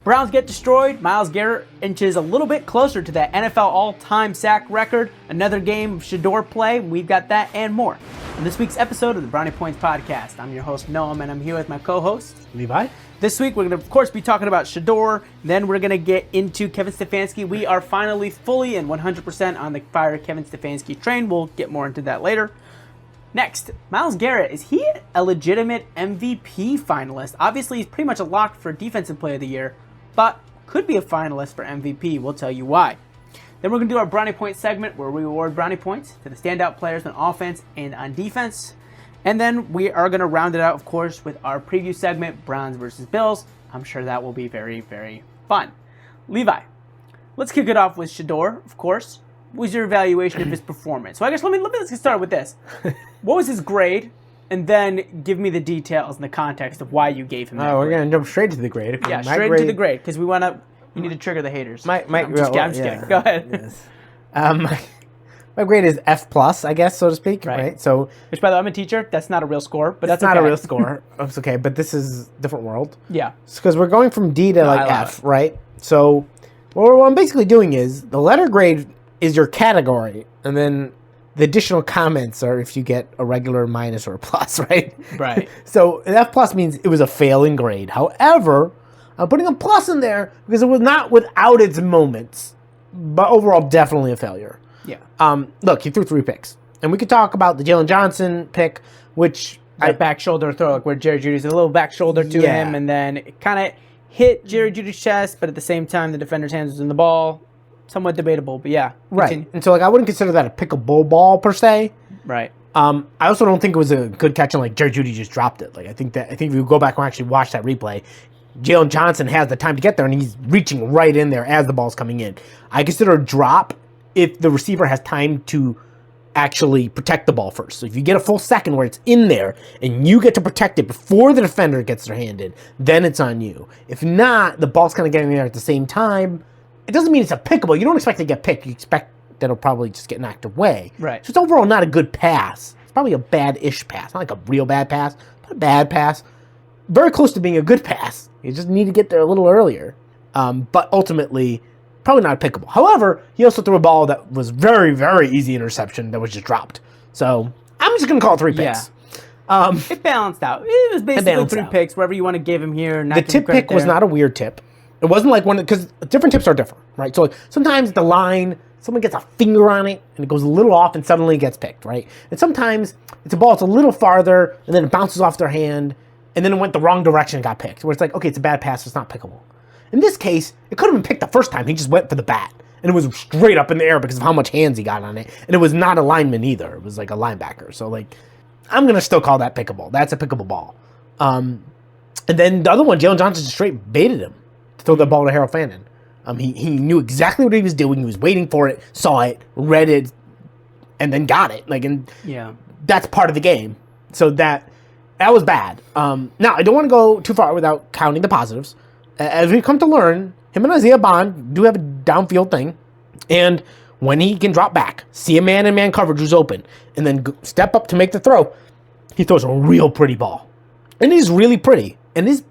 Browns get destroyed. Myles Garret inches a little bit closer to that NFL all-time sack record. Another game of Shadeur play. We've got that and more in this week's episode of the Brownie Points podcast. I'm your host, Noam, and I'm here with my co-host, Levi. This week, we're going to, of course, be talking about Shadeur. Then we're going to get into Kevin Stefanski. We are finally fully and 100% on the fire Kevin Stefanski train. We'll get more into that later. Next, Myles Garret. Is he a legitimate MVP finalist? Obviously, he's pretty much a lock for Defensive Player of the Year, but could be a finalist for MVP. We'll tell you why. Then we're going to do our Brownie Points segment where we award Brownie Points to the standout players on offense and on defense. And then we are going to round it out, of course, with our preview segment, Browns versus Bills. I'm sure that will be very, very fun. Levi, let's kick it off with Shadeur, of course. What was your evaluation of his performance? So I guess let's get started with this. What was his grade? And then give me the details and the context of why you gave him that grade. We're going to jump straight to the grade. Okay, yeah, straight to the grade, because you need to trigger the haters. I'm just kidding. Go ahead. Yes. My grade is F+, I guess, so to speak. Right. So, which, by the way, I'm a teacher. That's not a real score, but that's not a real score. It's okay, but this is a different world. Yeah. Because we're going from D to F, right? So what I'm basically doing is the letter grade is your category, and then the additional comments are if you get a regular, minus, or a plus, right? Right. So an F+ means it was a failing grade. However, I'm putting a plus in there because it was not without its moments, but overall definitely a failure. Yeah. Look, he threw 3 picks. And we could talk about the Jalen Johnson pick, which... back shoulder throw, like where Jerry Jeudy's a little back shoulder to him, and then it kind of hit Jerry Jeudy's chest, but at the same time, the defender's hands was in the ball. Somewhat debatable, but yeah. Right. And so, I wouldn't consider that a pickable ball, per se. Right. I also don't think it was a good catch, and Jerry Jeudy just dropped it. I think if you go back and actually watch that replay, Jalen Johnson has the time to get there, and he's reaching right in there as the ball's coming in. I consider a drop if the receiver has time to actually protect the ball first. So if you get a full second where it's in there and you get to protect it before the defender gets their hand in, then it's on you. If not, the ball's kind of getting there at the same time. It doesn't mean it's a pickable. You don't expect to get picked. You expect that it'll probably just get knocked away. Right. So it's overall not a good pass. It's probably a bad-ish pass. Not like a real bad pass, but a bad pass. Very close to being a good pass. You just need to get there a little earlier. But ultimately, probably not pickable. However, he also threw a ball that was very, very easy interception that was just dropped. So I'm just going to call it 3 picks. Yeah. It balanced out. It was basically 3 picks, wherever you want to give him here. The tip pick was not a weird tip. It wasn't like one, because different tips are different, right? So sometimes the line, someone gets a finger on it, and it goes a little off, and suddenly it gets picked, right? And sometimes it's a ball that's a little farther, and then it bounces off their hand, and then it went the wrong direction and got picked. Where it's like, okay, it's a bad pass, so it's not pickable. In this case, it could have been picked the first time. He just went for the bat. And it was straight up in the air because of how much hands he got on it. And it was not a lineman either. It was like a linebacker. So, I'm going to still call that pickable. That's a pickable ball. And then the other one, Jalen Johnson just straight baited him to throw the ball to Harold Fannin. He knew exactly what he was doing. He was waiting for it, saw it, read it, and then got it. That's part of the game. So that was bad. Now, I don't want to go too far without counting the positives. As we've come to learn, him and Isaiah Bond do have a downfield thing. And when he can drop back, see a man-in-man coverage who's open, and then step up to make the throw, he throws a real pretty ball. And he's really pretty. And he's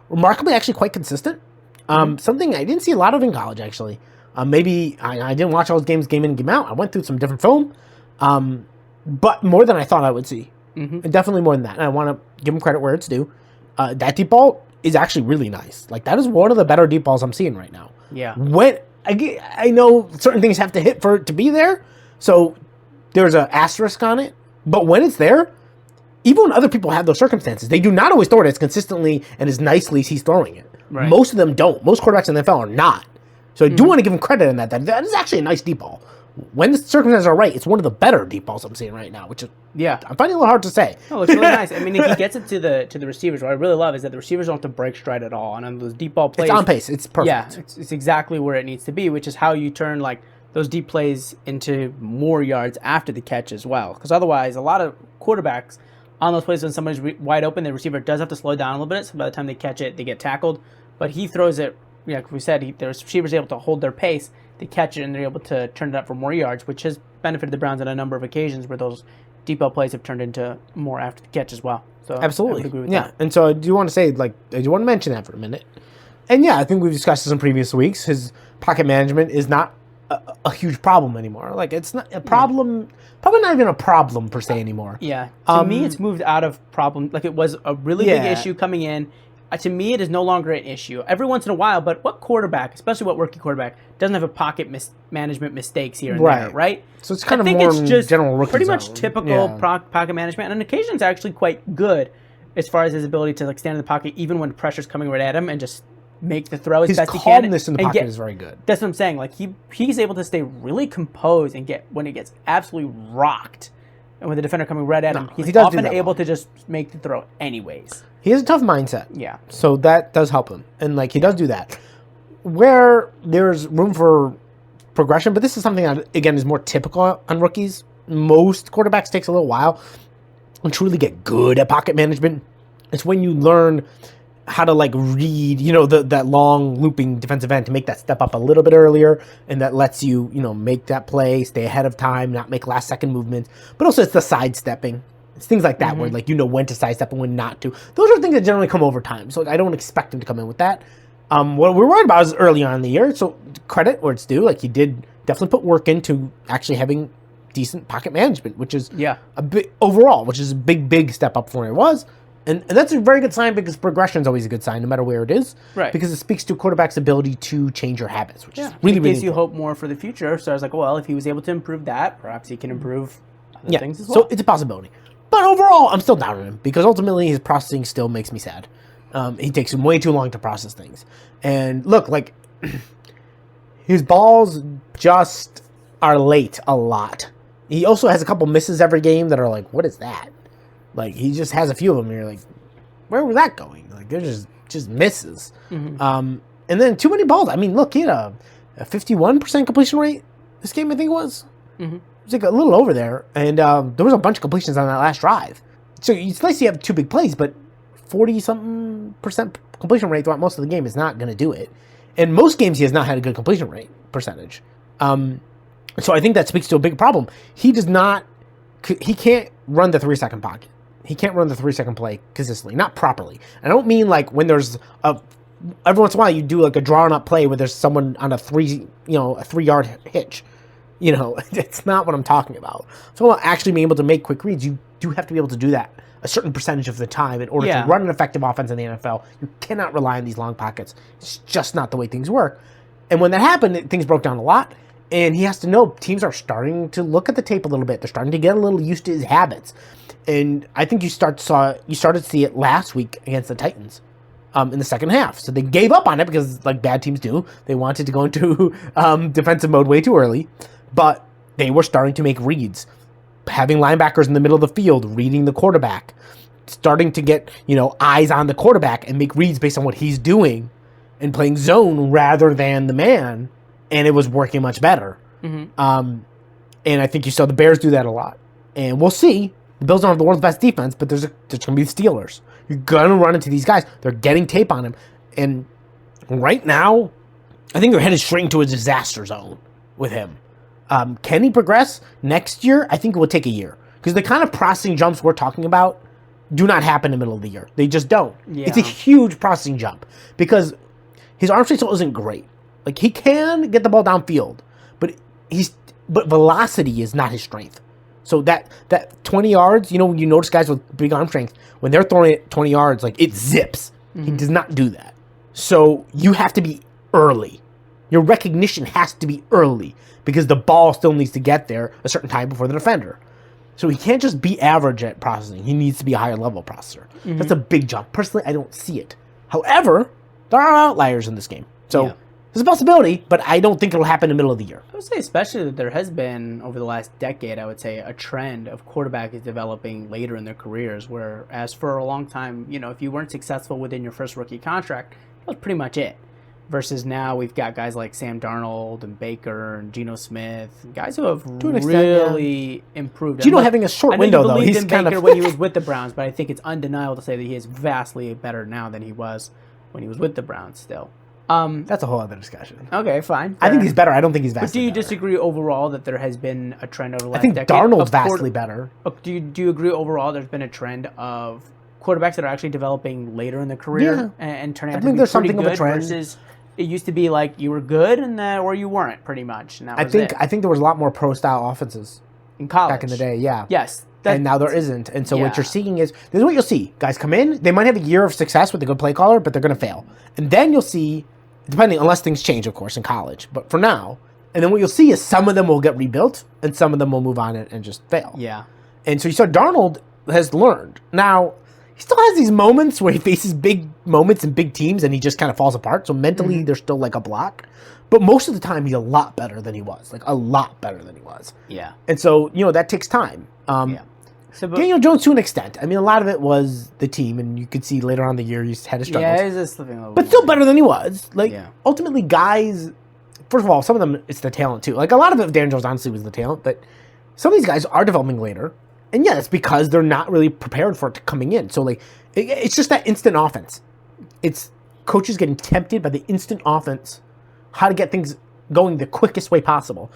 remarkably actually quite consistent. Something I didn't see a lot of in college, actually. Maybe I didn't watch all his games game in and game out. I went through some different film. But more than I thought I would see. Mm-hmm. And definitely more than that. And I want to give him credit where it's due. That deep ball is actually really nice. That is one of the better deep balls I'm seeing right now. Yeah. When I know certain things have to hit for it to be there, so there's an asterisk on it. But when it's there, even when other people have those circumstances, they do not always throw it as consistently and as nicely as he's throwing it. Right. Most of them don't. Most quarterbacks in the NFL are not. So I do want to give him credit in that. That is actually a nice deep ball. When the circumstances are right, it's one of the better deep balls I'm seeing right now, which is I'm finding it a little hard to say. Oh, it's really nice. I mean, if he gets it to the receivers, what I really love is that the receivers don't have to break stride at all. And on those deep ball plays, it's on pace. It's perfect. Yeah, it's exactly where it needs to be, which is how you turn those deep plays into more yards after the catch as well. Because otherwise, a lot of quarterbacks on those plays when somebody's wide open, the receiver does have to slow down a little bit. So by the time they catch it, they get tackled. But he throws it. Yeah, like we said, the receiver's able to hold their pace. They catch it, and they're able to turn it up for more yards, which has benefited the Browns on a number of occasions where those deep ball plays have turned into more after the catch as well. So absolutely, I would agree with that. And so I do want to say, I do want to mention that for a minute. And yeah, I think we've discussed this in previous weeks. His pocket management is not a huge problem anymore. Like, it's not a problem, probably not even a problem per se anymore. Yeah. To me, it's moved out of problem. Like, it was a really big issue coming in. To me, it is no longer an issue. Every once in a while, but what quarterback, especially what rookie quarterback, doesn't have a pocket management mistakes here and there, right? So it's kind of more just general rookie pretty zone. much typical pocket management, and on occasion, it's actually quite good as far as his ability to like stand in the pocket even when pressure's coming right at him and just make the throw as best he can. His calmness in the pocket is very good. That's what I'm saying. Like he's able to stay really composed and get when it gets absolutely rocked, and with the defender coming right at him, he's often able to just make the throw anyways. He has a tough mindset. Yeah. So that does help him. And, like, he does do that. Where there's room for progression, but this is something that, again, is more typical on rookies. Most quarterbacks takes a little while to truly get good at pocket management. It's when you learn how to, like, read, that long looping defensive end to make that step up a little bit earlier, and that lets you, make that play, stay ahead of time, not make last-second movements. But also it's the sidestepping. It's things like that where, like, when to sidestep and when not to. Those are things that generally come over time. So I don't expect him to come in with that. What we're worried about is early on in the year. So credit where it's due. Like, he did definitely put work into actually having decent pocket management, which is a big overall, which is a big step up from where it was. And that's a very good sign because progression is always a good sign, no matter where it is. Right. Because it speaks to a quarterback's ability to change your habits, which is really, it gives you hope more for the future. So I was like, well, if he was able to improve that, perhaps he can improve other things as well. So it's a possibility. But overall, I'm still down on him because ultimately his processing still makes me sad. He takes him way too long to process things. And look, like, his balls just are late a lot. He also has a couple misses every game that are like, what is that? Like, he just has a few of them and you're like, where was that going? Like, they're just misses. And then too many balls. I mean, look, he had a 51% completion rate this game, I think it was. It was like a little over there, and there was a bunch of completions on that last drive. So it's nice you have two big plays, but 40-something% completion rate throughout most of the game is not going to do it. In most games, he has not had a good completion rate percentage. So I think that speaks to a big problem. He can't run the 3-second pocket. He can't run the 3-second play consistently, not properly. And I don't mean like when there's every once in a while you do like a drawn up play where there's someone on a 3-yard hitch. It's not what I'm talking about. So actually being able to make quick reads, you do have to be able to do that a certain percentage of the time in order to run an effective offense in the NFL. You cannot rely on these long pockets. It's just not the way things work. And when that happened, things broke down a lot. And he has to know teams are starting to look at the tape a little bit. They're starting to get a little used to his habits. And I think you started to see it last week against the Titans. In the second half. So they gave up on it because, like bad teams do, they wanted to go into defensive mode way too early. But they were starting to make reads. Having linebackers in the middle of the field, reading the quarterback. Starting to get, eyes on the quarterback and make reads based on what he's doing. And playing zone rather than the man. And it was working much better. And I think you saw the Bears do that a lot. And we'll see. The Bills don't have the world's best defense, but there's going to be the Steelers. You're going to run into these guys. They're getting tape on him. And right now, I think they're headed straight into a disaster zone with him. Can he progress next year? I think it will take a year. Because the kind of processing jumps we're talking about do not happen in the middle of the year. They just don't. Yeah. It's a huge processing jump. Because his arm strength isn't great. Like, he can get the ball downfield. But velocity is not his strength. So that 20 yards, when you notice guys with big arm strength, when they're throwing it 20 yards, like, it zips. He does not do that. So you have to be early. Your recognition has to be early because the ball still needs to get there a certain time before the defender. So he can't just be average at processing. He needs to be a higher level processor. That's a big jump. Personally, I don't see it. However, there are outliers in this game. So there's a possibility, but I don't think it'll happen in the middle of the year. I would say especially that there has been, over the last decade, I would say, a trend of quarterbacks developing later in their careers, whereas for a long time, if you weren't successful within your first rookie contract, that was pretty much it. Versus now we've got guys like Sam Darnold and Baker and Geno Smith, guys who have really improved. Geno having a short window, though. He's in Baker when he was with the Browns, but I think it's undeniable to say that he is vastly better now than he was when he was with the Browns still. That's a whole other discussion. Okay, fine. I think he's better. I don't think he's vastly better. But do you better. disagree overall that there has been a trend over the last decade? I think Darnold's vastly better. Do you agree overall there's been a trend of quarterbacks that are actually developing later in their career and turning out to be there's pretty something of a good trend. versus it used to be like you were good or you weren't pretty much. And that was I think there was a lot more pro-style offenses in college back in the day, yeah. Yes. And now there isn't. And so what you're seeing is, this is what you'll see. Guys come in, they might have a year of success with a good play caller, but they're going to fail. And then you'll see, unless things change, of course, in college. But for now, and then what you'll see is some of them will get rebuilt, and some of them will move on and just fail. Yeah. And so you saw Darnold has learned. Now, he still has these moments where he faces big moments and big teams, and he just kind of falls apart. So mentally, there's still like a block. But most of the time, he's a lot better than he was. Like, a lot better than he was. Yeah. And so, that takes time. So, Daniel Jones, to an extent. I mean, a lot of it was the team, and you could see later on in the year he had his struggles. Yeah, he's just slipping a little but bit still more. better than he was. Like, ultimately, guys, first of all, some of them, it's the talent, too. Like, a lot of it, Daniel Jones, honestly, was the talent, but some of these guys are developing later. And, yeah, it's because they're not really prepared for it coming in. So, like, it's just that instant offense. It's coaches getting tempted by the instant offense, how to get things going the quickest way possible.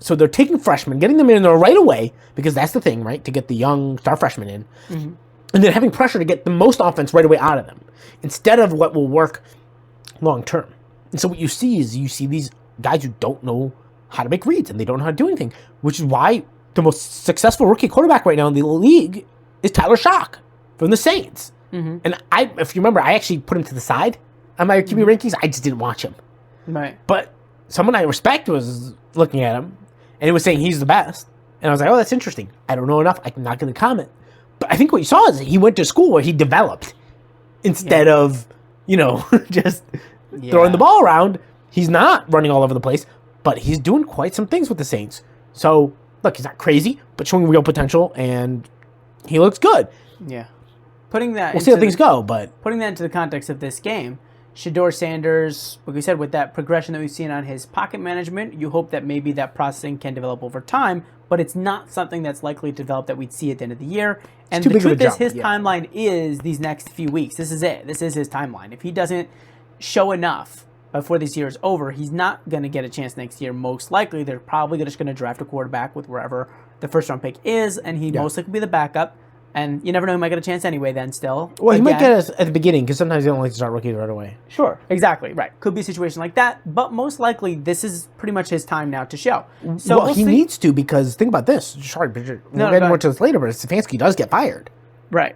So they're taking freshmen, getting them in there right away, because that's the thing, right? To get the young star freshmen in. Mm-hmm. And then having pressure to get the most offense right away out of them, instead of what will work long term. And so what you see is these guys who don't know how to make reads, and they don't know how to do anything, which is why the most successful rookie quarterback right now in the league is Tyler Shock from the Saints. Mm-hmm. And if you remember, I actually put him to the side on my QB rankings. I just didn't watch him. Right. But someone I respect was looking at him, and he was saying he's the best. And I was like, oh, that's interesting. I don't know enough. I'm not going to comment. But I think what you saw is he went to school where he developed instead of, just throwing the ball around. He's not running all over the place, but he's doing quite some things with the Saints. So, look, he's not crazy, but showing real potential, and he looks good. Yeah. We'll see how things go, but putting that into the context of this game, Shadeur Sanders, like we said, with that progression that we've seen on his pocket management, you hope that maybe that processing can develop over time, but it's not something that's likely to develop that we'd see at the end of the year. And the truth is, his timeline is these next few weeks. This is it. This is his timeline. If he doesn't show enough before this year is over, he's not going to get a chance next year. Most likely, they're probably just going to draft a quarterback with wherever the first-round pick is, and he most likely will be the backup. And you never know, he might get a chance anyway then still. Well, he might get us at the beginning, because sometimes they don't like to start rookies right away. Sure, exactly, right. Could be a situation like that, but most likely this is pretty much his time now to show. So he needs to, because think about this. Sorry, Bridget, we'll get more to this later, but Stefanski does get fired. Right.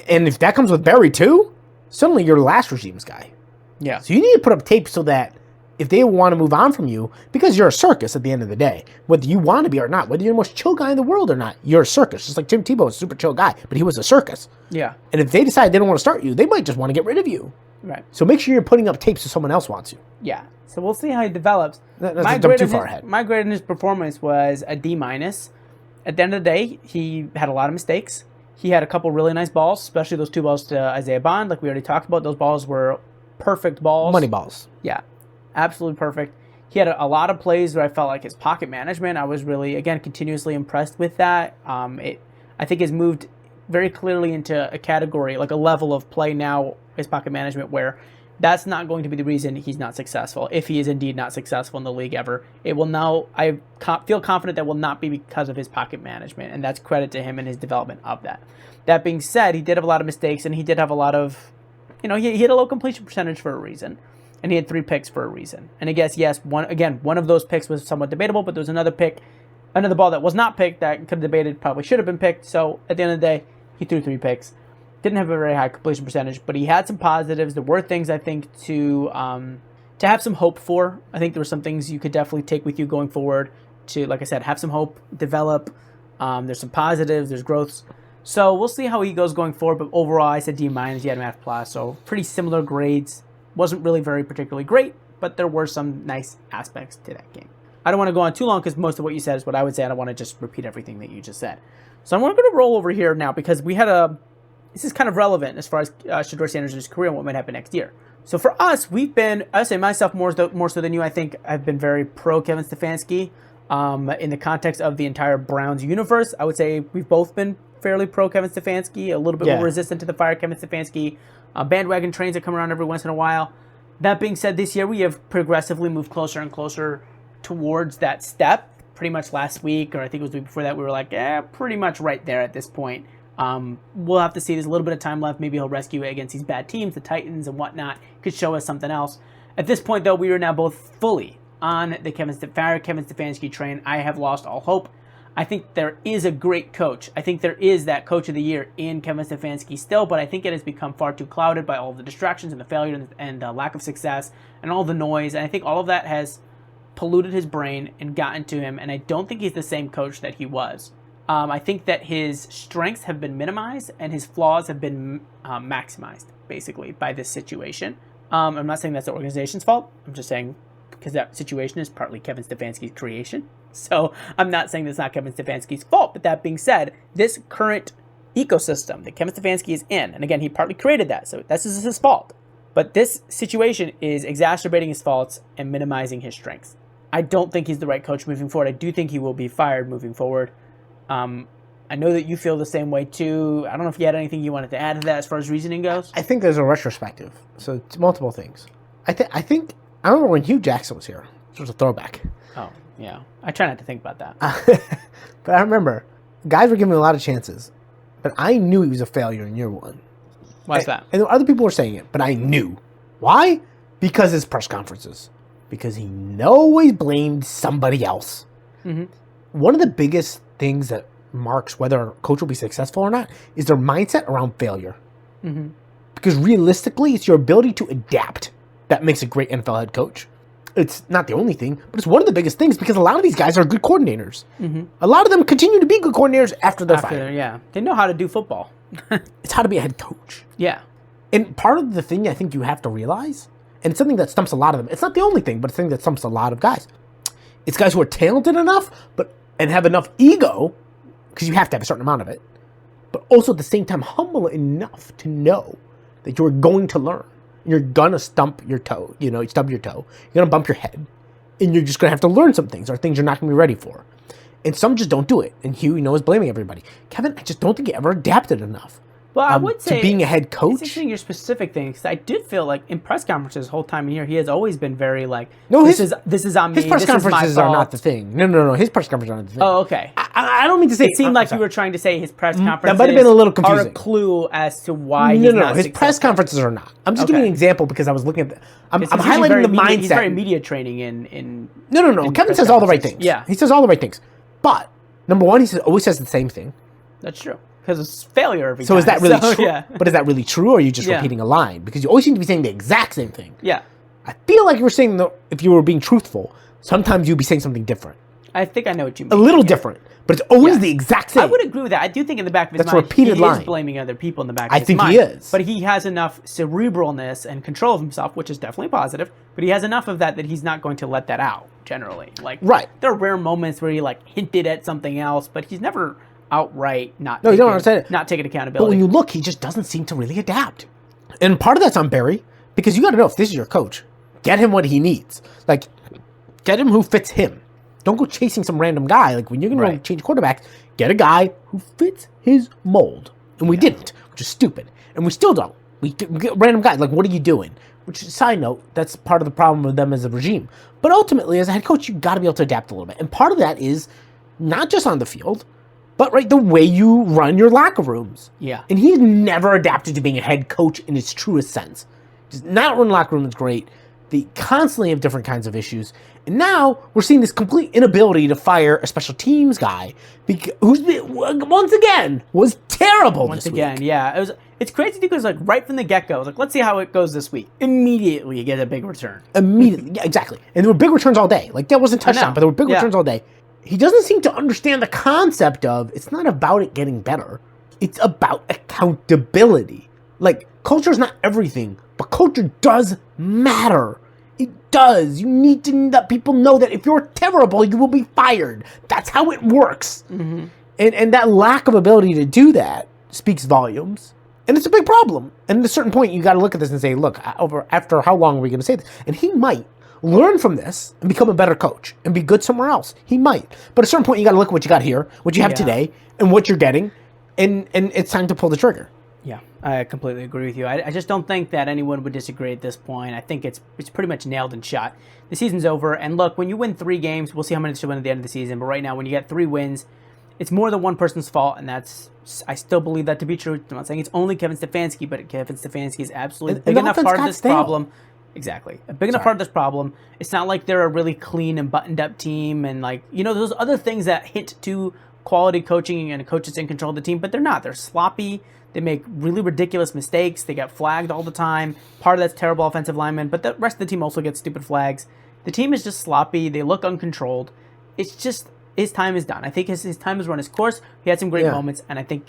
And if that comes with Barry too, suddenly you're the last regime's guy. Yeah. So you need to put up tape so that if they want to move on from you, because you're a circus at the end of the day, whether you want to be or not, whether you're the most chill guy in the world or not, you're a circus. Just like Tim Tebow was a super chill guy, but he was a circus. Yeah. And if they decide they don't want to start you, they might just want to get rid of you. Right. So make sure you're putting up tapes so someone else wants you. Yeah. So we'll see how he develops. That's a jump too far ahead. My grade in his performance was a D-. At the end of the day, he had a lot of mistakes. He had a couple really nice balls, especially those 2 balls to Isaiah Bond, like we already talked about. Those balls were perfect balls. Money balls. Yeah. Absolutely perfect. He had a lot of plays where I felt like his pocket management, I was really, again, continuously impressed with that. I think has moved very clearly into a category, like a level of play now, his pocket management, where that's not going to be the reason he's not successful. If he is indeed not successful in the league ever, it will now, I feel confident that will not be because of his pocket management, and that's credit to him and his development of that. That being said, he did have a lot of mistakes, and he did have a lot of, he had a low completion percentage for a reason. And he had 3 picks for a reason. And I guess, yes, one of those picks was somewhat debatable, but there was another ball that was not picked that could have debated probably should have been picked. So at the end of the day, he threw 3 picks. Didn't have a very high completion percentage, but he had some positives. There were things I think to have some hope for. I think there were some things you could definitely take with you going forward to, like I said, have some hope, develop. There's some positives, there's growths. So we'll see how he goes going forward, but overall I said D-. He had an F+, so pretty similar grades. Wasn't really very particularly great, but there were some nice aspects to that game. I don't want to go on too long because most of what you said is what I would say. I don't want to just repeat everything that you just said. So I'm going to roll over here now because this is kind of relevant as far as Shadeur Sanders' career and what might happen next year. So for us, I say myself more so than you, I think I've been very pro Kevin Stefanski in the context of the entire Browns universe. I would say we've both been fairly pro Kevin Stefanski, a little bit more resistant to the fire Kevin Stefanski. Bandwagon trains that come around every once in a while. That being said, this year we have progressively moved closer and closer towards that step. Pretty much last week, or I think it was the week before that, we were like, pretty much right there at this point. We'll have to see. There's a little bit of time left. Maybe he'll rescue it against these bad teams, the Titans and whatnot. Could show us something else. At this point, though, we are now both fully on the Kevin Stefanski train. I have lost all hope. I think there is a great coach. I think there is that coach of the year in Kevin Stefanski still, but I think it has become far too clouded by all the distractions and the failure and lack of success and all the noise. And I think all of that has polluted his brain and gotten to him, and I don't think he's the same coach that he was. I think that his strengths have been minimized and his flaws have been maximized, basically, by this situation. I'm not saying that's the organization's fault. I'm just saying because that situation is partly Kevin Stefanski's creation. So I'm not saying that's not Kevin Stefanski's fault. But that being said, this current ecosystem that Kevin Stefanski is in, and again, he partly created that, so this is his fault. But this situation is exacerbating his faults and minimizing his strengths. I don't think he's the right coach moving forward. I do think he will be fired moving forward. I know that you feel the same way too. I don't know if you had anything you wanted to add to that as far as reasoning goes. I think there's a retrospective. So it's multiple things. I think I remember when Hugh Jackson was here. It was a throwback. Oh, yeah. I try not to think about that. But I remember guys were giving him a lot of chances, but I knew he was a failure in year one. Why's that? And other people were saying it, but I knew. Why? Because his press conferences. Because he always blamed somebody else. Mm-hmm. One of the biggest things that marks whether a coach will be successful or not is their mindset around failure. Mm-hmm. Because realistically, it's your ability to adapt that makes a great NFL head coach. It's not the only thing, but it's one of the biggest things because a lot of these guys are good coordinators. Mm-hmm. A lot of them continue to be good coordinators after they're fired. Yeah, they know how to do football. It's how to be a head coach. Yeah. And part of the thing I think you have to realize, and it's something that stumps a lot of them, it's not the only thing, but it's something that stumps a lot of guys. It's guys who are talented enough and have enough ego, because you have to have a certain amount of it, but also at the same time humble enough to know that you're going to learn. You're going to stump your toe. You're going to bump your head, and you're just going to have to learn some things or things you're not going to be ready for. And some just don't do it. And Hugh, is blaming everybody. Kevin, I just don't think he ever adapted enough. Well, I would say to being a head coach. It's interesting your specific thing, because I did feel like in press conferences the whole time here, he has always been very like, no, this is on me. His press conferences are not the thing. No. His press conferences are not the thing. Oh, okay. I don't mean to say it seemed like you were trying to say his press conferences that might have been a little confusing. Are a clue as to why he's not his press conferences are not. I'm just giving you an example because I was looking at I'm highlighting the mindset. He's very media training in No. Kevin says all the right things. Yeah. He says all the right things. But number one, he always says the same thing. That's true. Because it's failure every time. So is that really true? Yeah. But is that really true, or are you just repeating a line? Because you always seem to be saying the exact same thing. Yeah. I feel like you were saying, if you were being truthful, sometimes you'd be saying something different. I think I know what you mean. A little different, but it's always the exact same. I would agree with that. I do think in the back of his mind, repeated he line. is blaming other people in the back of his mind. I think he is. But he has enough cerebralness and control of himself, which is definitely positive, but he has enough of that he's not going to let that out, generally. Right. There are rare moments where he hinted at something else, but he's never outright not you don't understand it. Not taking accountability. But when you look, he just doesn't seem to really adapt. And part of that's on Barry, because you got to know if this is your coach, get him what he needs. Get him who fits him. Don't go chasing some random guy. When you're going to change quarterbacks, get a guy who fits his mold. And we didn't, which is stupid. And we still don't. We get random guys. What are you doing? Which, side note, that's part of the problem with them as a regime. But ultimately, as a head coach, you got to be able to adapt a little bit. And part of that is not just on the field, but the way you run your locker rooms. Yeah. And he's never adapted to being a head coach in its truest sense. Just not run locker room is great. They constantly have different kinds of issues. And now we're seeing this complete inability to fire a special teams guy who's once again was terrible this week. Once again, yeah. It's crazy because right from the get-go, let's see how it goes this week. Immediately you get a big return. Immediately. Yeah, exactly. And there were big returns all day. That wasn't touchdown, but there were big returns all day. He doesn't seem to understand the concept of it's not about it getting better. It's about accountability. Culture is not everything, but culture does matter. It does. You need to let people know that if you're terrible, you will be fired. That's how it works. Mm-hmm. And that lack of ability to do that speaks volumes. And it's a big problem. And at a certain point, you got to look at this and say, look, after how long are we going to say this? And he might learn from this and become a better coach and be good somewhere else. He might. But at a certain point, you got to look at what you got here, what you have today, and what you're getting. And it's time to pull the trigger. Yeah, I completely agree with you. I just don't think that anyone would disagree at this point. I think it's pretty much nailed and shot. The season's over, and look, when you win 3 games, we'll see how many you win at the end of the season, but right now, when you get 3 wins, it's more than one person's fault, and I still believe that to be true. I'm not saying it's only Kevin Stefanski, but Kevin Stefanski is absolutely a big enough part of this problem. Exactly. A big enough part of this problem. It's not like they're a really clean and buttoned up team and those other things that hint to quality coaching and coaches in control of the team, but they're not. They're sloppy. They make really ridiculous mistakes. They get flagged all the time. Part of that's terrible offensive linemen, but the rest of the team also gets stupid flags. The team is just sloppy. They look uncontrolled. It's just his time is done. I think his time has run his course. He had some great moments, and I think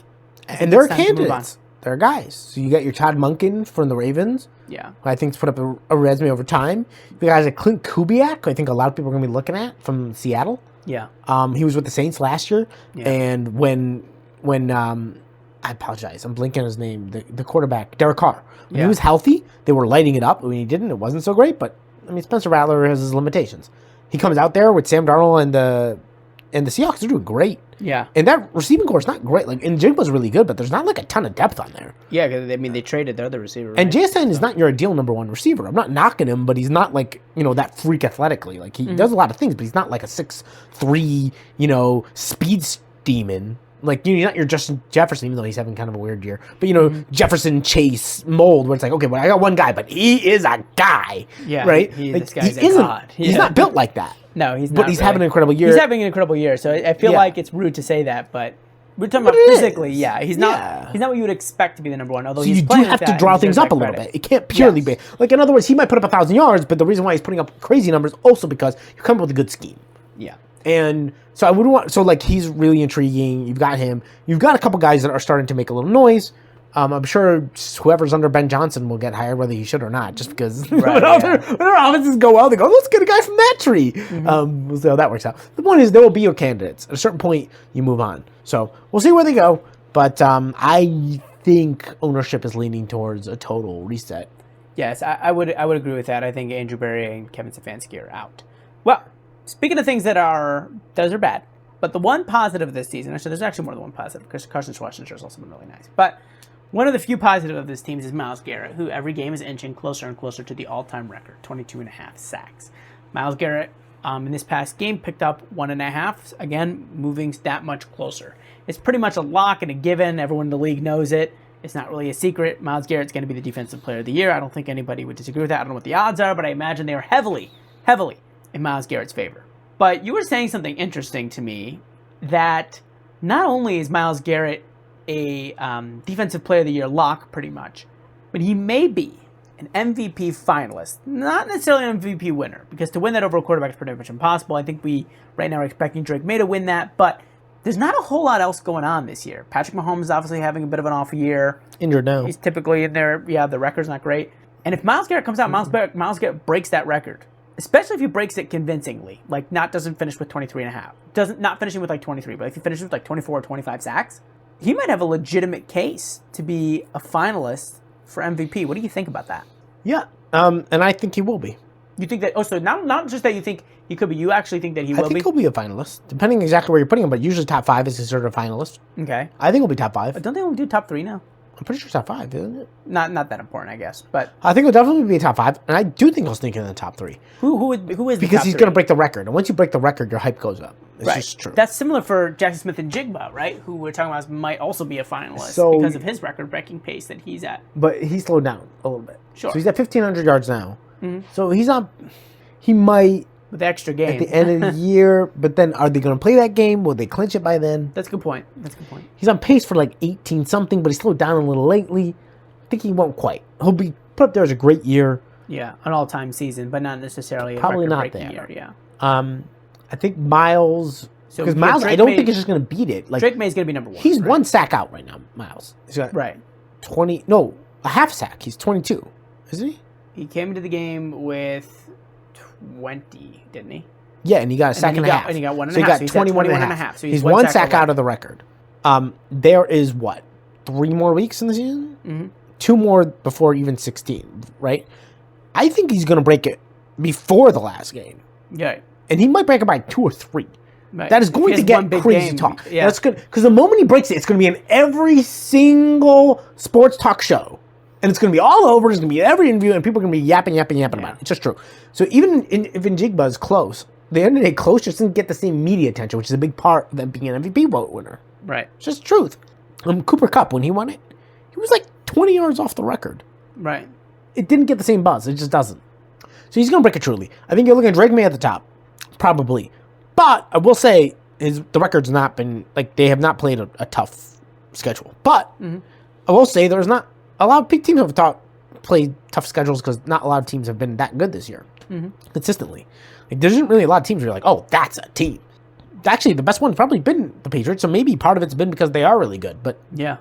and they're candidates. They're guys. So you got your Todd Monken from the Ravens. Yeah. Who I think's put up a resume over time. You guys like Clint Kubiak, who I think a lot of people are going to be looking at from Seattle. Yeah. He was with the Saints last year. Yeah. And when I apologize, I'm blinking on his name, the quarterback, Derek Carr. When he was healthy, they were lighting it up. When he didn't, it wasn't so great. But, I mean, Spencer Rattler has his limitations. He comes out there with Sam Darnold and the Seahawks. They're doing great. Yeah. And that receiving core is not great. And Jigba's really good, but there's not a ton of depth on there. Yeah, because they traded their other receiver. Right? And JSN is not your ideal number one receiver. I'm not knocking him, but he's not that freak athletically. Like he does a lot of things, but he's not like a 6'3", speed demon. Like you're not your Justin Jefferson, even though he's having kind of a weird year. But Jefferson Chase mold, where it's like, okay, well I got one guy, but he is a guy. Yeah. Right? This guy's a god. He's not built like that. No, he's not. But he's having an incredible year. He's having an incredible year. So I feel like it's rude to say that, but we're talking about physically. Yeah, he's not. He's not what you would expect to be the number one. Although you do have to draw things up a little bit. It can't purely be like. In other words, he might put up 1,000 yards, but the reason why he's putting up crazy numbers also because you come up with a good scheme. Yeah. And so I wouldn't want. So he's really intriguing. You've got him. You've got a couple guys that are starting to make a little noise. I'm sure whoever's under Ben Johnson will get hired, whether he should or not, just because when our offenses go well, they go, let's get a guy from that tree. We'll see how that works out. The point is, there will be your candidates. At a certain point, you move on. So we'll see where they go. But I think ownership is leaning towards a total reset. Yes, I would agree with that. I think Andrew Berry and Kevin Stefanski are out. Well, speaking of things those are bad, but the one positive this season, actually, there's actually more than one positive, because Carson Schwarzenegger has also been really nice. But one of the few positive of this team is Myles Garret, who every game is inching closer and closer to the all-time record, 22.5 sacks. Myles Garret, in this past game, picked up 1.5, again, moving that much closer. It's pretty much a lock and a given. Everyone in the league knows it. It's not really a secret. Myles Garrett's going to be the Defensive Player of the Year. I don't think anybody would disagree with that. I don't know what the odds are, but I imagine they are heavily in Myles Garrett's favor. But you were saying something interesting to me, that not only is Myles Garret a Defensive Player of the Year lock, pretty much, but he may be an MVP finalist. Not necessarily an MVP winner, because to win that over a quarterback is pretty much impossible. I think we right now are expecting Drake May to win that, but there's not a whole lot else going on this year. Patrick Mahomes is obviously having a bit of an off year. Injured now. He's typically in there. Yeah, the record's not great. And if Myles Garret comes out, Myles Garret breaks that record, especially if he breaks it convincingly, doesn't finish with 23.5. Not finishing with 23, but if he finishes with 24 or 25 sacks, he might have a legitimate case to be a finalist for MVP. What do you think about that? Yeah, and I think he will be. You think that? Oh, so not just that you think he could be. You actually think that he will be? I think he'll be a finalist, depending exactly where you're putting him. But usually top 5 is considered a finalist. Okay. I think he'll be top 5. But don't they only do top 3 now? I'm pretty sure top 5, isn't it? Not that important, I guess. But I think he'll definitely be a top 5, and I do think he'll sneak in the top 3. Who is the because top he's 3? Going to break the record, and once you break the record, your hype goes up. It's just true. That's similar for Jackson Smith and Jigba, right? Who we're talking about might also be a finalist because of his record-breaking pace that he's at. But he slowed down a little bit. Sure. So he's at 1,500 yards now. Mm-hmm. So he's not. He might. With the extra game. At the end of the year, but then are they going to play that game? Will they clinch it by then? That's a good point. He's on pace for 18-something, but he slowed down a little lately. I think he won't quite. He'll be put up there as a great year. Yeah, an all-time season, but not necessarily probably a record-breaking year. Yeah. I think Myles. Because Myles, I don't think he's just going to beat it. Drake May is going to be number 1. He's 1 sack out right now, Myles. He's got 20. No, a half sack. He's 22, isn't he? He came into the game with 20, didn't he? Yeah, and he got a sack and a half. And he got 1.5. So he got 21 and a half. So he's 1 sack out of the record. There is 3 more weeks in the season? Mm-hmm. 2 more before even 16, right? I think he's going to break it before the last game. Yeah. And he might break it by 2 or 3. Right. That is going to get crazy talk. Yeah. That's good. Because the moment he breaks it, it's going to be in every single sports talk show. And it's going to be all over. It's going to be every interview, and people are going to be yapping about it. It's just true. So even if Njigba is close, the end of the day, Close just didn't get the same media attention, which is a big part of them being an MVP vote winner. Right. It's just the truth. Cooper Kupp, when he won it, he was like 20 yards off the record. Right. It didn't get the same buzz. It just doesn't. So he's going to break it truly. I think you're looking at Drake May at the top. Probably. But I will say the record's not been, like, they have not played a tough schedule. But I will say there's not a lot of big teams have played tough schedules because not a lot of teams have been that good this year consistently. Like, there isn't really a lot of teams where you're like, oh, that's a team. Actually, the best one's probably been the Patriots, so maybe part of it's been because they are really good. But yeah,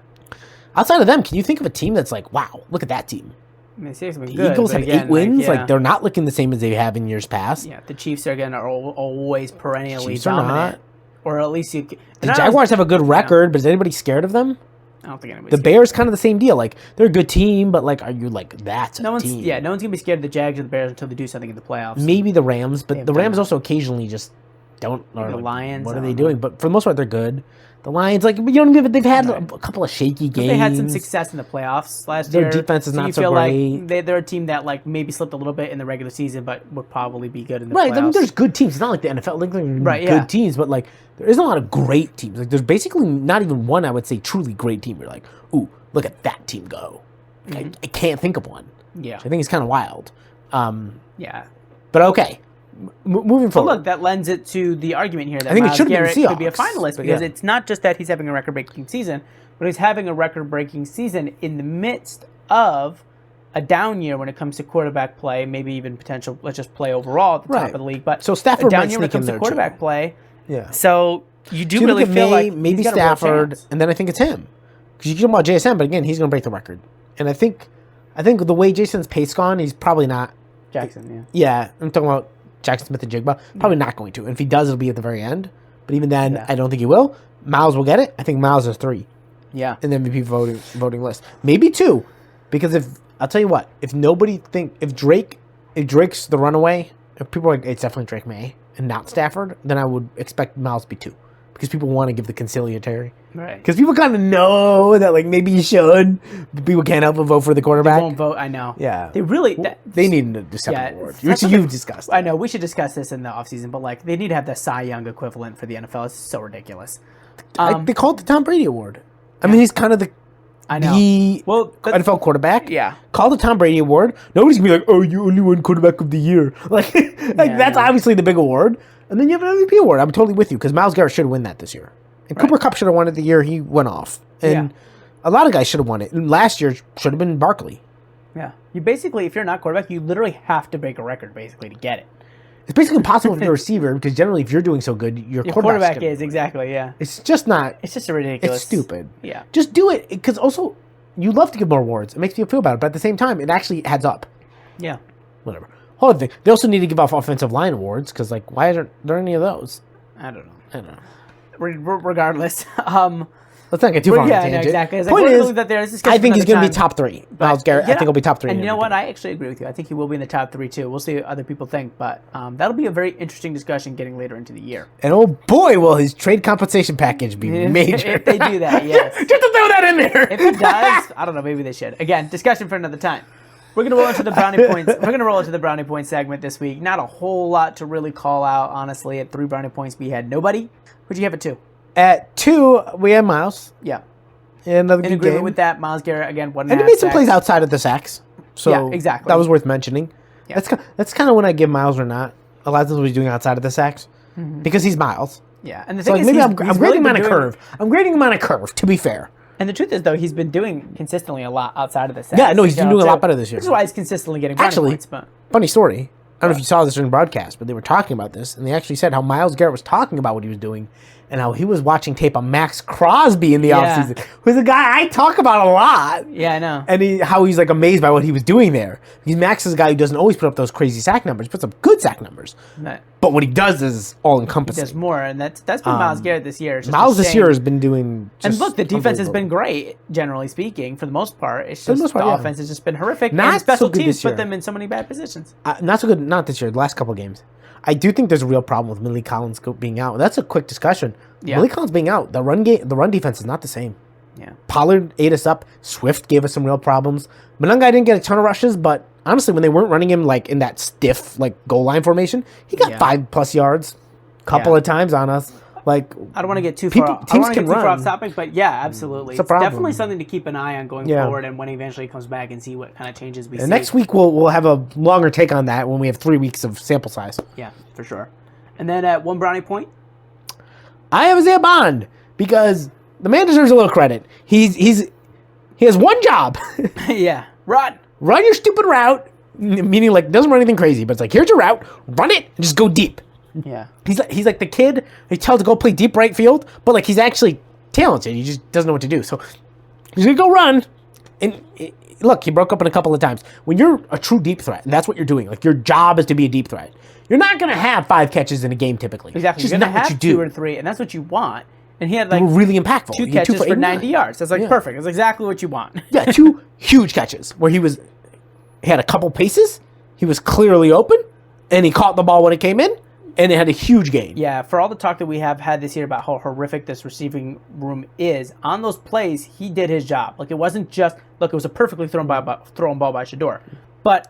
outside of them, can you think of a team that's like, wow, look at that team? I mean, seriously, The good, Eagles have again, 8 wins. yeah. Like, they're not looking the same as they have in years past. Yeah, the Chiefs are always perennially Chiefs are dominant. not. Or at least The Jaguars have a good record, but is anybody scared of them? I don't think anybody's The Bears kind of the same deal. Like, they're a good team, but like, are you like, that's a team? Yeah, no one's gonna be scared of the Jags or the Bears until they do something in the playoffs. Maybe the Rams, but the Rams that. also occasionally just don't. Or The like, Lions. what are they doing? But for the most part, they're good. The Lions, like, you know what I mean? They've had a couple of shaky games. They had some success in the playoffs last Their year. defense is not you so feel great. Like they're a team that like maybe slipped a little bit in the regular season, but would probably be good in the Right, playoffs. I mean, there's good teams. It's not like the NFL. Like, Right, good teams, but like, there isn't a lot of great teams. Like, there's basically not even one, I would say, truly great team. You're like, ooh, look at that team go. I can't think of one. Yeah. Which I think it's kind of wild. Yeah. But okay. Moving But forward. look, that lends it to the argument here that I think it Myles should have been Garrett the could be a Seahawks, finalist but because yeah. it's not just that he's having a record-breaking season, but he's having a record-breaking season in the midst of a down year when it comes to quarterback play, maybe even potential, let's just play overall at the top Right. of the league. But So Stafford a down might year when it sneak in comes to there, quarterback too. play. Yeah. So you do So you really look at feel like maybe he's got a real Stafford, chance. and then I think it's him. Because you can talk about JSN, but again, he's going to break the record. And I think the way Jason's pace gone, he's probably not. Jackson, Yeah, I'm talking about Jackson Smith and Jigba. Probably not going to. And if he does, it'll be at the very end. But even then, Yeah. I don't think he will. Myles will get it. I think Myles is 3 Yeah. in the MVP voting list. Maybe 2. Because I'll tell you what, if Drake's the runaway, if people are like, it's definitely Drake May and not Stafford, then I would expect Myles to be 2. Because people want to give the conciliatory. Right. Because people kind of know that, like, maybe you should. But people can't help but vote for the quarterback. They won't vote, I know. Yeah. They really... They need a separate award, which that's you've something- discussed. I know, we should discuss this in the offseason, but like they need to have the Cy Young equivalent for the NFL. It's so ridiculous. They call it the Tom Brady Award. I mean, he's kind of the NFL quarterback. Yeah. Call the Tom Brady Award. Nobody's going to be like, oh, you only won quarterback of the year. Like that's obviously the big award. And then you have an MVP award. I'm totally with you because Myles Garrett should have won that this year. And Cooper Kupp should have won it the year he went off. And a lot of guys should have won it. And last year should have been Barkley. Yeah. You basically, if you're not quarterback, you literally have to break a record basically to get it. It's basically impossible if you're a receiver because generally if you're doing so good, your quarterback is, exactly, yeah. It's just not. It's just a ridiculous. It's stupid. Yeah. Just do it because also you love to give more awards. It makes you feel better. But at the same time, it actually adds up. Yeah. Whatever. Whole thing. They also need to give off offensive line awards because, like, why aren't there any of those? I don't know. I don't know. Regardless, let's not get too far on a tangent. exactly. It's Point like, is, that there. This is I think he's going to be time. top 3. Myles Garrett, I think he'll be top 3. And you know what? I actually agree with you. I think he will be in the top 3 too. We'll see what other people think, but that'll be a very interesting discussion getting later into the year. And oh boy, will his trade compensation package be major. If they do that, yes. Just to throw that in there. If it does, I don't know. Maybe they should. Again, discussion for another time. We're gonna roll into the brownie points. We're gonna roll into the brownie point segment this week. Not a whole lot to really call out, honestly. At 3 brownie points, we had nobody. Who'd you have at 2? At 2, we had Myles. Yeah. Another In good agreement game. with that, Myles Garrett again. And he made some plays outside of the sacks. So Yeah, exactly. that was worth mentioning. Yeah. That's kind of when I give Myles or not. A lot of times what he's doing outside of the sacks. Because he's Myles. Yeah, and the So thing like is, maybe I'm grading him on a curve. I'm grading him on a curve, to be fair. And the truth is, though, he's been doing consistently a lot outside of the sacks. Yeah, no, he's been doing a lot better this year. Which is why he's consistently getting brownie Actually, points. But funny story. I don't know if you saw this during broadcast, but they were talking about this, and they actually said how Myles Garrett was talking about what he was doing, and how he was watching tape on Max Crosby in the offseason, who's a guy I talk about a lot. Yeah, I know. And how he's like amazed by what he was doing there. Because Max is a guy who doesn't always put up those crazy sack numbers. He puts up good sack numbers. Right. But what he does is all He encompassing. does more, and that's been Myles Garrett this year. It's just Myles a this shame. year has been doing And just look, the defense has been unbelievable. great, generally speaking, for the most part. It's For the just most part, the yeah. offense has just been horrific. Not and special so good teams this put year. them in so many bad positions. Not so good, not this year, the last couple of games. I do think there's a real problem with Malik Collins being out. That's a quick discussion. Yeah. Malik Collins being out, the run defense is not the same. Yeah. Pollard ate us up. Swift gave us some real problems. Monangai didn't get a ton of rushes, but honestly, when they weren't running him like in that stiff like goal line formation, he got 5+ yards a couple of times on us. Like, I don't want to get too far. I don't want to get too far off run. topic, but yeah, absolutely. It's definitely something to keep an eye on going forward, and when he eventually comes back and see what kind of changes we see. Next week we'll have a longer take on that when we have 3 weeks of sample size. Yeah, for sure. And then at one brownie point, I have Isaiah Bond because the man deserves a little credit. He has one job. Yeah, run your stupid route, meaning like doesn't run anything crazy, but it's like, here's your route, run it, and just go deep. Yeah, he's like the kid he tells to go play deep right field, but like he's actually talented. He just doesn't know what to do. So he's gonna go run, and look, he broke up in a couple of times. When you're a true deep threat, and that's what you're doing, like your job is to be a deep threat. You're not gonna have 5 catches in a game typically. Exactly, it's you're just gonna not have what you do. 2 or 3, and that's what you want. And he had like really impactful. 2 catches for 90 yards. That's like perfect. That's exactly what you want. Yeah, 2 huge catches where he had a couple paces. He was clearly open, and he caught the ball when it came in. And it had a huge gain. Yeah, for all the talk that we have had this year about how horrific this receiving room is, on those plays, he did his job. Like, it wasn't just, look, it was a perfectly thrown ball by Shadeur. But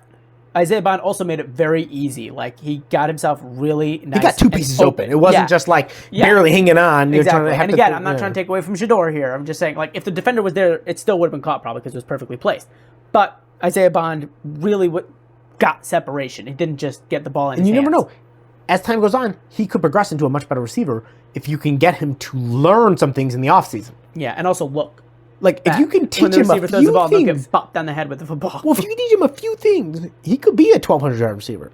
Isaiah Bond also made it very easy. Like, he got himself really nice. He got 2 pieces open. It wasn't just, like, barely hanging on. Exactly. And again, I'm not trying to take away from Shadeur here. I'm just saying, like, if the defender was there, it still would have been caught probably because it was perfectly placed. But Isaiah Bond really got separation. He didn't just get the ball in his hands. And you never know. As time goes on, he could progress into a much better receiver if you can get him to learn some things in the offseason. Yeah, and also look. Like, if you can teach him a few things. Throws the ball, don't get bopped on the head with the football. Well, if you teach him a few things, he could be a 1,200-yard receiver.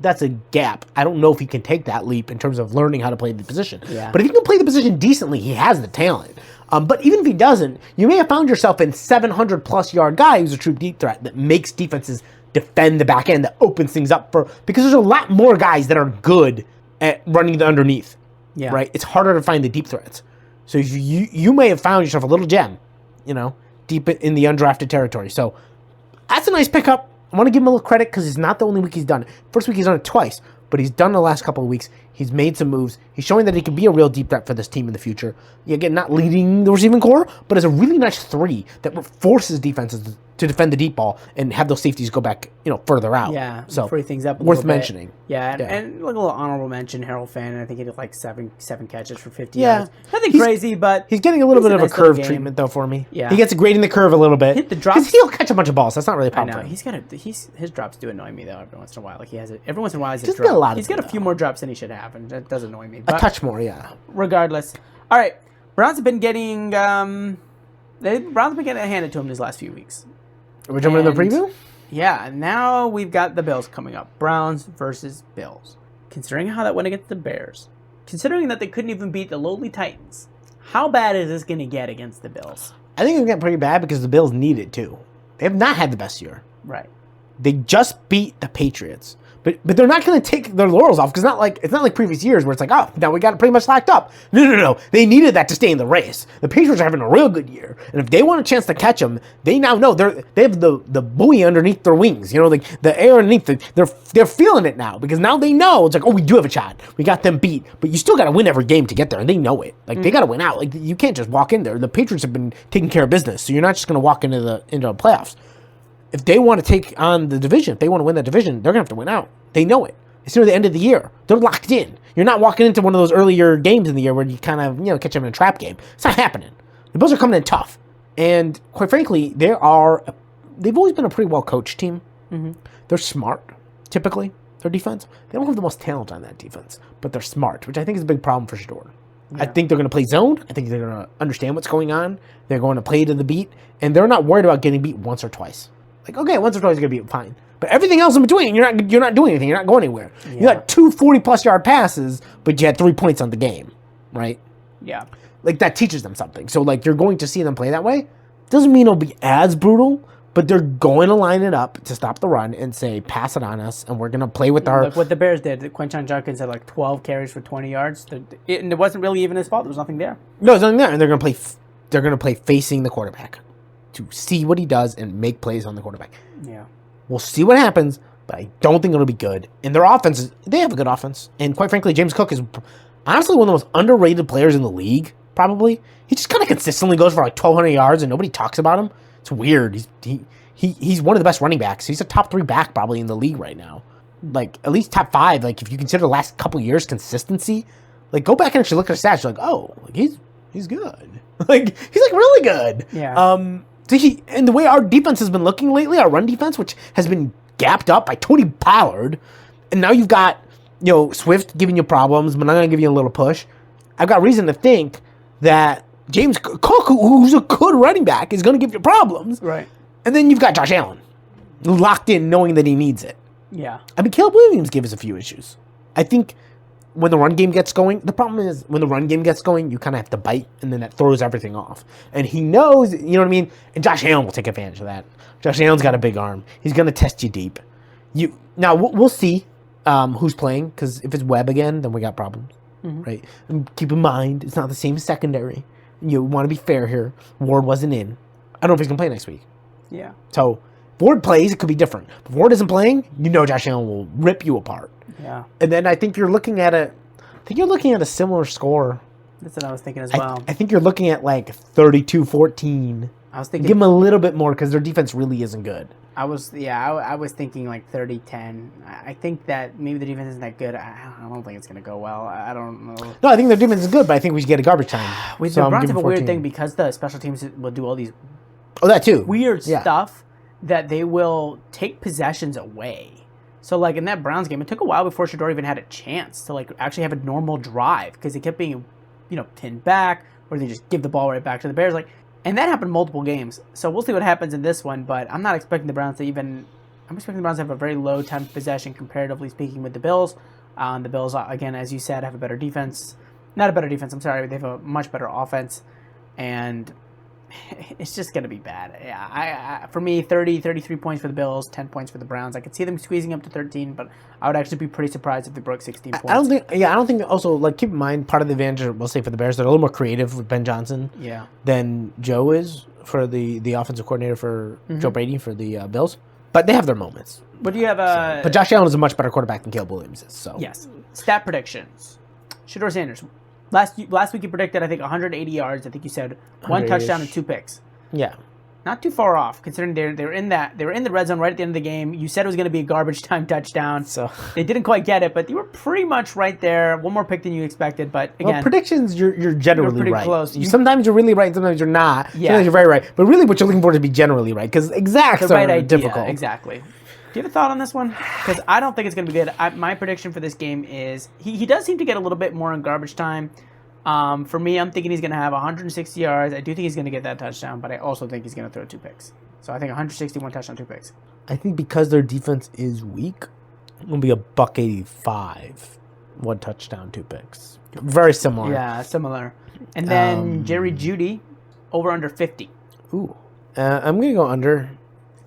That's a gap. I don't know if he can take that leap in terms of learning how to play the position. Yeah. But if he can play the position decently, he has the talent. But even if he doesn't, you may have found yourself in 700-plus yard guy who's a true deep threat that makes defenses defend the back end, that opens things up because there's a lot more guys that are good at running the underneath. Yeah. Right? It's harder to find the deep threats. So you may have found yourself a little gem, deep in the undrafted territory. So that's a nice pickup. I want to give him a little credit because it's not the only week he's done it. First week he's done it twice, but he's done the last couple of weeks. He's made some moves. He's showing that he can be a real deep threat for this team in the future. Again, not leading the receiving core, but as a really nice 3 that forces defenses to defend the deep ball and have those safeties go back, further out. Yeah, so free things up. Worth mentioning. Yeah, and like a little honorable mention, Harold Fan. I think he did like seven catches for 50 yards. Nothing crazy, but he's getting a little bit of a curve treatment though for me. Yeah, he gets a grading the curve a little bit. Hit the drops. Because he'll catch a bunch of balls. That's not really a problem. I know his drops do annoy me though every once in a while. Like he has it every once in a while. He's got a few more drops than he should have, and that does annoy me. But a touch more, yeah. Regardless, all right. Browns have been getting handed to him these last few weeks. Are we jumping into the preview? Yeah, now we've got the Bills coming up. Browns versus Bills. Considering how that went against the Bears, considering that they couldn't even beat the lowly Titans, how bad is this going to get against the Bills? I think it's going to get pretty bad because the Bills need it too. They have not had the best year. Right. They just beat the Patriots. But they're not going to take their laurels off because it's not like previous years where it's like, oh, now we got it pretty much locked up. No. They needed that to stay in the race. The Patriots are having a real good year, and if they want a chance to catch them, they now know they have the buoy underneath their wings. Like the air underneath. They're feeling it now because now they know it's like, oh, we do have a shot. We got them beat, but you still got to win every game to get there, and they know it. Like they got to win out. Like you can't just walk in there. The Patriots have been taking care of business, so you're not just going to walk into the playoffs. If they want to take on the division, if they want to win that division, they're going to have to win out. They know it. It's near the end of the year. They're locked in. You're not walking into one of those earlier games in the year where you kind of, catch them in a trap game. It's not happening. The Bills are coming in tough. And quite frankly, they've always been a pretty well-coached team. Mm-hmm. They're smart, typically, their defense. They don't have the most talent on that defense, but they're smart, which I think is a big problem for Shadeur. Yeah. I think they're going to play zone. I think they're going to understand what's going on. They're going to play to the beat, and they're not worried about getting beat once or twice. Like, okay, once or twice you're going to be fine. But everything else in between, you're not doing anything. You're not going anywhere. Yeah. You got 2 40-plus yard passes, but you had 3 points on the game, right? Yeah. Like, that teaches them something. So, like, you're going to see them play that way. Doesn't mean it'll be as brutal, but they're going to line it up to stop the run and say, pass it on us, and we're going to play with our... Like what the Bears did. Quentin Jenkins had, 12 carries for 20 yards. And it wasn't really even his fault. There was nothing there. No, there's nothing there. And they're going to play facing the quarterback to see what he does and make plays on the quarterback. Yeah. We'll see what happens, but I don't think it'll be good. And their offense, they have a good offense. And quite frankly, James Cook is honestly one of the most underrated players in the league, probably. He just kind of consistently goes for 1,200 yards and nobody talks about him. It's weird. he's one of the best running backs. He's a top 3 back probably in the league right now. Like, at least top 5. Like, if you consider the last couple years consistency, like, go back and actually look at his stats. You're like, oh, like, he's good. Like, he's, like, really good. Yeah. So and the way our defense has been looking lately, our run defense, which has been gapped up by Tony Pollard, and now you've got, Swift giving you problems, but I'm going to give you a little push. I've got reason to think that James Cook, who's a good running back, is going to give you problems. Right. And then you've got Josh Allen, locked in, knowing that he needs it. Yeah. I mean, Caleb Williams gave us a few issues. I think when the run game gets going, the problem is when the run game gets going, you kind of have to bite, and then that throws everything off. And he knows, you know what I mean? And Josh Allen will take advantage of that. Josh Allen's got a big arm. He's going to test you deep. Now, we'll see who's playing, because if it's Webb again, then we got problems, right? And keep in mind, it's not the same secondary. You want to be fair here. Ward wasn't in. I don't know if he's going to play next week. Yeah. So, if Ward plays, it could be different. If Ward isn't playing, Josh Allen will rip you apart. Yeah. And then I think you're looking at a similar score. That's what I was thinking as well. I think you're looking at like 32-14. I was thinking, give them a little bit more because their defense really isn't good. I was thinking like 30-10. I think that maybe the defense isn't that good. I don't think it's going to go well. I don't know. No, I think their defense is good, but I think we should get a garbage time. The Browns have a weird thing because the special teams will do all these that too. Weird stuff that they will take possessions away. So, like, in that Browns game, it took a while before Shadeur even had a chance to, like, actually have a normal drive because it kept being, pinned back, or they just give the ball right back to the Bears. Like, and that happened multiple games. So we'll see what happens in this one, but I'm not expecting the Browns to even... I'm expecting the Browns to have a very low time of possession, comparatively speaking, with the Bills. The Bills, again, as you said, have a better defense. Not a better defense, I'm sorry. They have a much better offense. And it's just going to be bad. Yeah, for me, 33 points for the Bills, 10 points for the Browns. I could see them squeezing up to 13, but I would actually be pretty surprised if they broke 16 points. I don't think also, like, keep in mind, part of the advantage, we'll say, for the Bears, they're a little more creative with Ben Johnson than Joe is for the offensive coordinator for Joe Brady for the Bills. But they have their moments. But do you have but Josh Allen is a much better quarterback than Caleb Williams is. So yes. Stat predictions. Shadeur Sanders. Last week you predicted, I think, 180 yards. I think you said 1 touchdown and 2 picks. Yeah. Not too far off, considering they were in the red zone right at the end of the game. You said it was going to be a garbage time touchdown. So they didn't quite get it, but you were pretty much right there. One more pick than you expected, but again, predictions you're generally pretty right. Close. Sometimes you're really right, sometimes you're not. Yeah. Sometimes you're very right. But really, what you're looking for is to be generally right because exacts the right are idea, difficult. Exactly. Do you have a thought on this one? Because I don't think it's going to be good. My prediction for this game is he does seem to get a little bit more in garbage time. For me, I'm thinking he's going to have 160 yards. I do think he's going to get that touchdown, but I also think he's going to throw 2 picks. So I think 161 touchdown, 2 picks. I think because their defense is weak, it's going to be a $185, 1 touchdown, 2 picks. Very similar. Yeah, similar. And then Jerry Jeudy, over under 50. Ooh. I'm going to go under.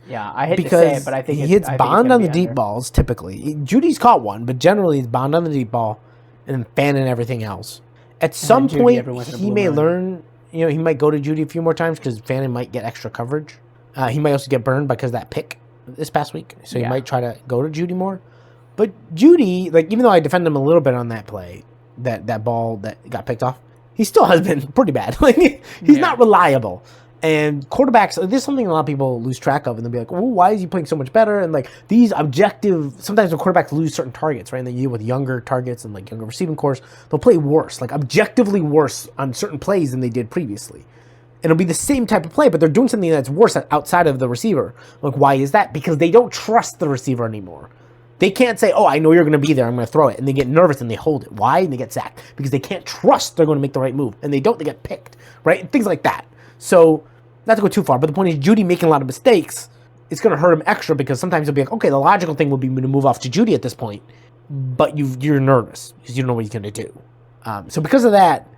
Yeah, I hate to say it, but I think he hits Bond on the deep balls typically. Judy's caught one, but generally he's Bond on the deep ball and fanning everything else. At some point, he may learn. He might go to Jeudy a few more times because Fannin might get extra coverage. He might also get burned because of that pick this past week, so he might try to go to Jeudy more. But Jeudy, like, even though I defend him a little bit on that play, that ball that got picked off, he still has been pretty bad. Like, he's not reliable. And quarterbacks, this is something a lot of people lose track of, and they'll be like, "Oh, why is he playing so much better?" And like these objective, sometimes when quarterbacks lose certain targets, right? And they deal with younger targets and like younger receiving cores, they'll play worse, like objectively worse on certain plays than they did previously. And it'll be the same type of play, but they're doing something that's worse outside of the receiver. Like, why is that? Because they don't trust the receiver anymore. They can't say, "Oh, I know you're going to be there. I'm going to throw it," and they get nervous and they hold it. Why? And they get sacked because they can't trust they're going to make the right move, and they don't. They get picked, right? Things like that. So, not to go too far, but the point is, Jeudy making a lot of mistakes, it's going to hurt him extra because sometimes you'll be like, okay, the logical thing would be to move off to Jeudy at this point, but you're nervous because you don't know what he's going to do. So because of that,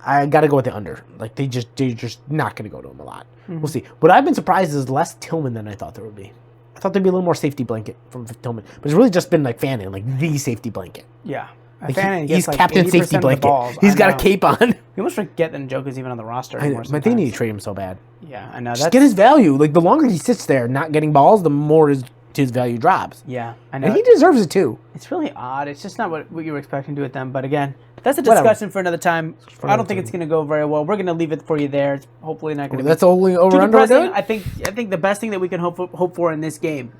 I got to go with the under. Like, they're just not going to go to him a lot. Mm-hmm. We'll see. What I've been surprised is less Tillman than I thought there would be. I thought there'd be a little more safety blanket from Tillman, but it's really just been like Fannin, like the safety blanket. Yeah. Like he's like Captain Safety Blanket. He's got a cape on. You almost forget that Njoku's even on the roster anymore. But they need to trade him so bad. Yeah, I know. Just get his value. Like, the longer he sits there not getting balls, the more his his value drops. Yeah, I know. And he deserves it too. It's really odd. It's just not what you were expecting to do with them. But again, that's a discussion for another time. I don't think it's going to go very well. We're going to leave it for you there. It's hopefully not going to be that's only over too under depressing. good? I think the best thing that we can hope for in this game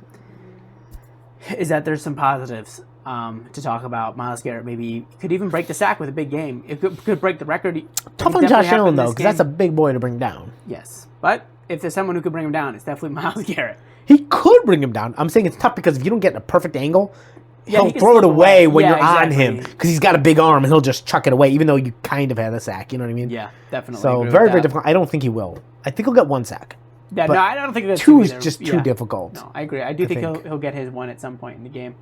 is that there's some positives to talk about. Myles Garret maybe could even break the sack with a big game. It could break the record. Tough on Josh Allen, though, because that's a big boy to bring down. Yes. But if there's someone who could bring him down, it's definitely Myles Garret. He could bring him down. I'm saying it's tough because if you don't get a perfect angle, he'll he can throw it slip away when you're exactly. on him because he's got a big arm and he'll just chuck it away, even though you kind of had a sack. You know what I mean? Yeah, definitely. So very difficult. I don't think he will. I think he'll get one sack. Yeah, no, I don't think that's two is just too difficult. No, I agree. I do think he'll get his one at some point in the game.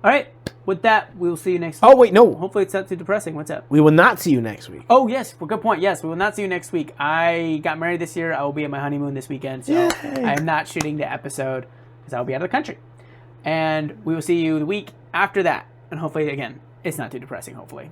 All right. With that, we'll see you next week. Oh, wait, no. Hopefully it's not too depressing. What's up? We will not see you next week. Oh, yes. Well, good point. Yes, we will not see you next week. I got married this year. I will be at my honeymoon this weekend. So I am not shooting the episode because I will be out of the country. And we will see you the week after that. And hopefully, again, it's not too depressing, hopefully.